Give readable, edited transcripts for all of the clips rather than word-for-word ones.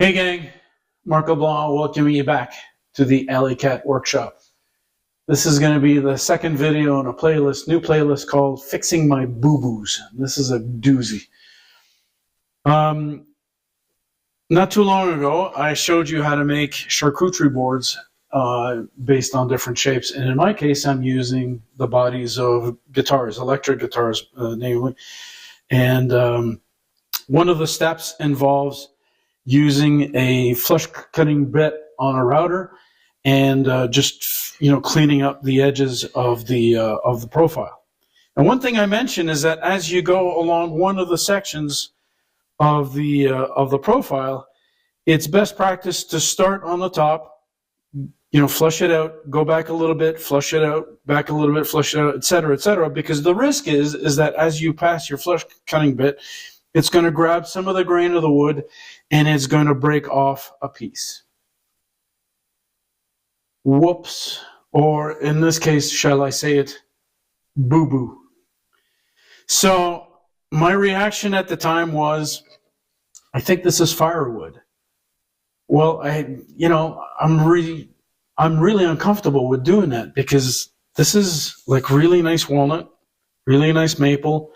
Hey gang, Marc LeBlanc welcoming you back to the Alley Cat Workshop. This is going to be the second video in a playlist, new playlist called Fixing My Boo-Boos. This is a doozy. Not too long ago, I showed you how to make charcuterie boards based on different shapes. And in my case, I'm using the bodies of guitars, electric guitars, namely. And one of the steps involves using a flush cutting bit on a router and just cleaning up the edges of the profile. And one thing I mentioned is that as you go along one of the sections of the profile, it's best practice to start on the top, flush it out, go back a little bit, flush it out, back a little bit, flush it out, etc., because the risk is that as you pass your flush cutting bit, it's going to grab some of the grain of the wood and it's going to break off a piece. Whoops. Or in this case, shall I say it, boo-boo. So my reaction at the time was, I think this is firewood. Well, I'm really uncomfortable with doing that because this is like really nice walnut, really nice maple,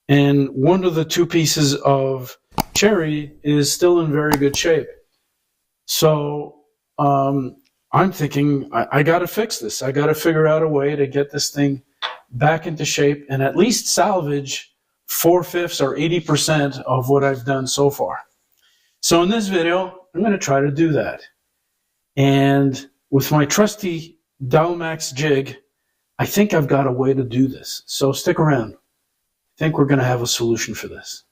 and one of the two pieces of cherry is still in very good shape. So I'm thinking, I got to fix this. I got to figure out a way to get this thing back into shape and at least salvage 4/5 or 80% of what I've done so far. So in this video, I'm going to try to do that. And with my trusty Dalmax jig, I think I've got a way to do this. So stick around. I think we're going to have a solution for this.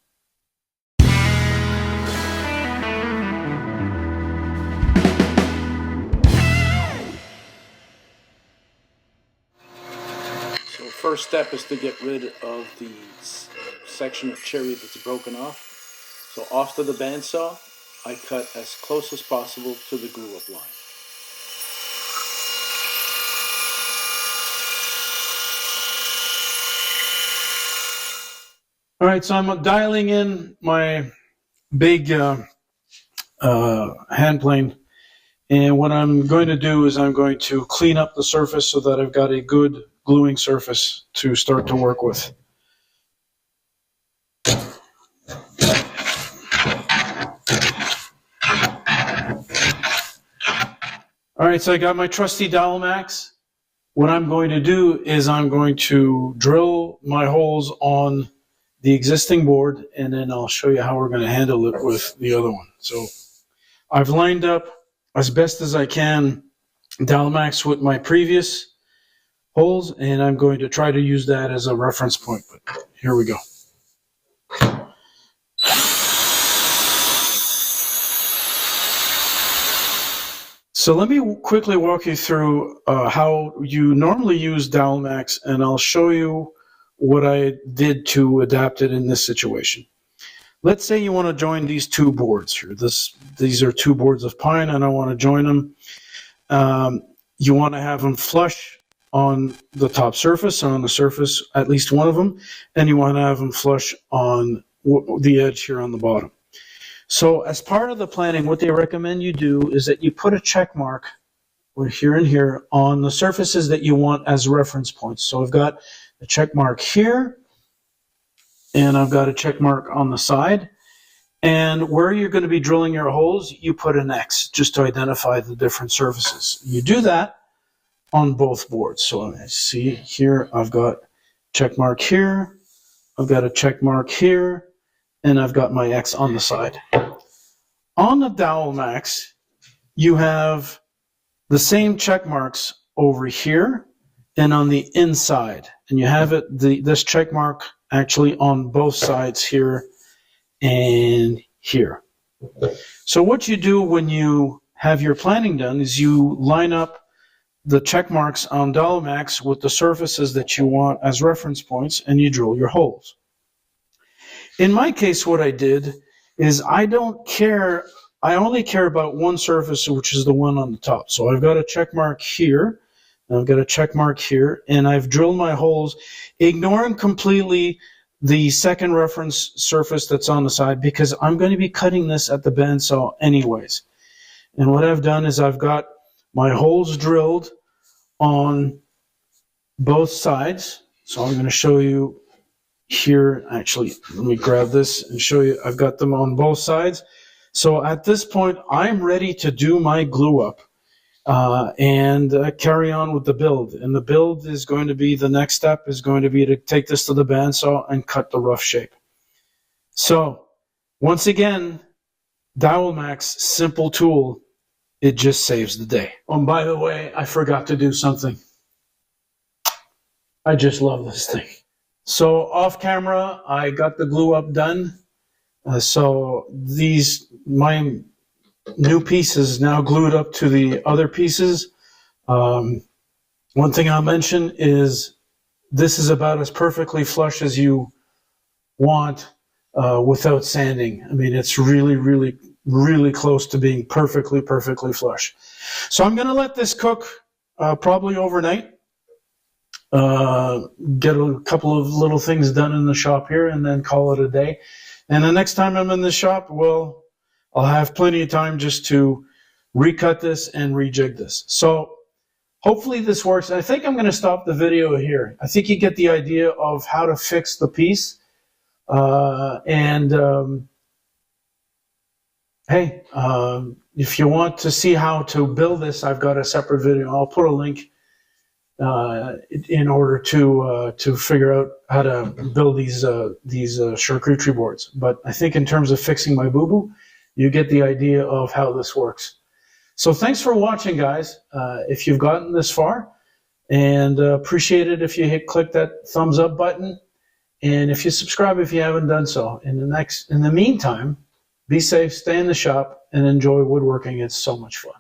So first step is to get rid of the section of cherry that's broken off. So off to the bandsaw, I cut as close as possible to the glue-up line. All right, so I'm dialing in my big hand plane, and what I'm going to do is I'm going to clean up the surface so that I've got a good gluing surface to start to work with. All right, so I got my trusty Dalmax. What I'm going to do is I'm going to drill my holes on the existing board, and then I'll show you how we're going to handle it with the other one. So I've lined up as best as I can Dalmax with my previous holes, and I'm going to try to use that as a reference point. But here we go. So let me quickly walk you through how you normally use Dalmax, and I'll show you what I did to adapt it in this situation. Let's say you want to join these two boards here. These are two boards of pine, and I want to join them. You want to have them flush on the top surface, on the surface, at least one of them, and you want to have them flush on the edge here on the bottom. So as part of the planning, what they recommend you do is that you put a check mark here and here on the surfaces that you want as reference points. So I've got a check mark here, and I've got a check mark on the side. And where you're going to be drilling your holes, you put an X just to identify the different surfaces. You do that on both boards. So I see here, I've got check mark here, I've got a check mark here, and I've got my X on the side. On the Dalmax, you have the same check marks over here and on the inside, and you have this check mark actually on both sides here and here. So what you do when you have your planning done is you line up the check marks on Dalmax with the surfaces that you want as reference points, and you drill your holes. In my case, what I did is I only care about one surface, which is the one on the top. So I've got a check mark here, and I've got a check mark here, and I've drilled my holes, ignoring completely the second reference surface that's on the side, because I'm going to be cutting this at the bandsaw anyways. And what I've done is I've got my holes drilled on both sides. So I'm going to show you here. Actually, let me grab this and show you. I've got them on both sides. So at this point, I'm ready to do my glue up and carry on with the build. And the build is going to be, the next step is going to be to take this to the bandsaw and cut the rough shape. So once again, Dowelmax, simple tool. It just saves the day. Oh, and by the way, I forgot to do something. I just love this thing. So off camera, I got the glue up done. So my new piece is now glued up to the other pieces. One thing I'll mention is this is about as perfectly flush as you want without sanding. I mean, it's really, really, really close to being perfectly flush. So I'm going to let this cook probably overnight. Get a couple of little things done in the shop here and then call it a day. And the next time I'm in the shop, well, I'll have plenty of time just to recut this and rejig this. So hopefully this works. I think I'm going to stop the video here. I think you get the idea of how to fix the piece. Hey, if you want to see how to build this, I've got a separate video. I'll put a link in order to figure out how to build these charcuterie boards. But I think in terms of fixing my boo-boo, you get the idea of how this works. So thanks for watching, guys. If you've gotten this far, and appreciate it if you click that thumbs up button, and if you subscribe if you haven't done so. In the meantime, be safe, stay in the shop, and enjoy woodworking. It's so much fun.